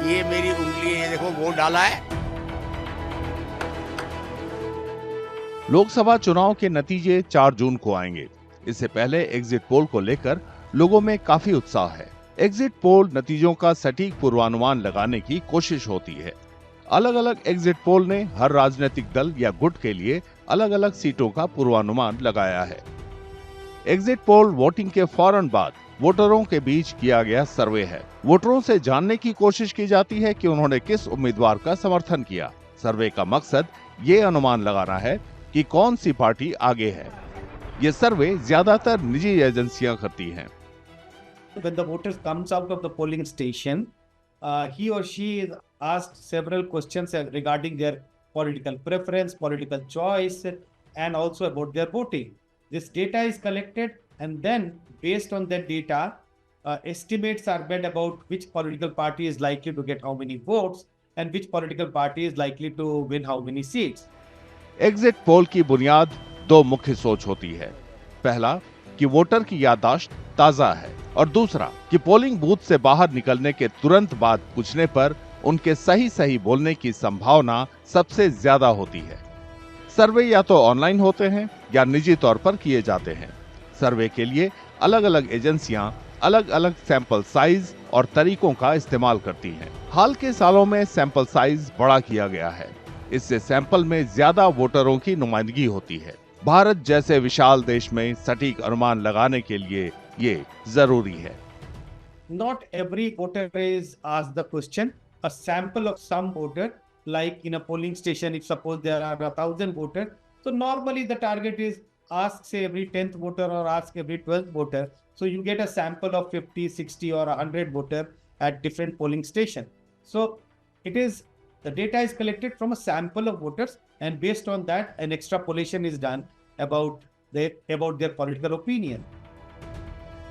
ये मेरी उंगली है, ये देखो वोट डाला है। लोकसभा चुनाव के नतीजे 4 जून को आएंगे। इससे पहले एग्जिट पोल को लेकर लोगों में काफी उत्साह है। एग्जिट पोल नतीजों का सटीक पूर्वानुमान लगाने की कोशिश होती है। अलग अलग एग्जिट पोल ने हर राजनीतिक दल या गुट के लिए अलग अलग सीटों का पूर्वानुमान लगाया है। एग्जिट पोल वोटिंग के फौरन बाद वोटरों के बीच किया गया सर्वे है। वोटरों से जानने की कोशिश की जाती है कि उन्होंने किस उम्मीदवार का समर्थन किया। सर्वे का मकसद ये अनुमान लगाना है कि कौन सी पार्टी आगे है। ये सर्वे ज्यादातर निजी एजेंसियां करती हैं। When the voter comes out of the polling station, he or she is asked several questions regarding their political preference, political choice, and also about their voting. This data is collected, and then based on that data, estimates are made about which political party is likely to get how many votes and which political party is likely to win how many seats. Exit poll की बुनियाद 2 मुख्य सोच होती है। पहला कि voter की याददाश्त ताजा है और दूसरा कि पोलिंग बूथ से बाहर निकलने के तुरंत बाद पूछने पर उनके सही बोलने की संभावना सबसे ज्यादा होती है। सर्वे या तो ऑनलाइन होते हैं या निजी तौर पर किए जाते हैं। सर्वे के लिए अलग अलग एजेंसियां अलग अलग सैंपल साइज और तरीकों का इस्तेमाल करती हैं। हाल के सालों में सैंपल साइज बड़ा किया गया है। इससे सैंपल में ज्यादा वोटरों की नुमाइंदगी होती है। भारत जैसे विशाल देश में सटीक अनुमान लगाने के लिए ये जरूरी है। Not every voter is asked the question. A sample of some voter, like in a polling station, if suppose there are 1,000 voters, so normally the target is ask say every 10th voter or ask every 12th voter. So you get a sample of 50, 60 or 100 voter at different polling station. So the data is collected from a sample of voters, and based on that an extrapolation is done about their political opinion.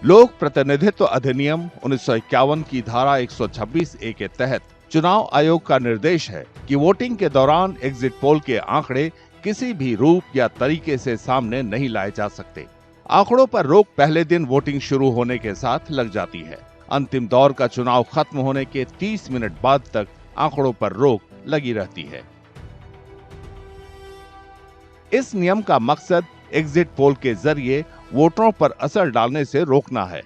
लोक प्रतिनिधित्व अधिनियम 1951 की धारा 126A के तहत चुनाव आयोग का निर्देश है कि वोटिंग के दौरान एग्जिट पोल के आंकड़े किसी भी रूप या तरीके से सामने नहीं लाए जा सकते। आंकड़ों पर रोक पहले दिन वोटिंग शुरू होने के साथ लग जाती है। अंतिम दौर का चुनाव खत्म होने के 30 मिनट बाद तक आंकड़ों पर रोक लगी रहती है। इस नियम का मकसद एग्जिट पोल के जरिए वोटरों पर असर डालने से रोकना है।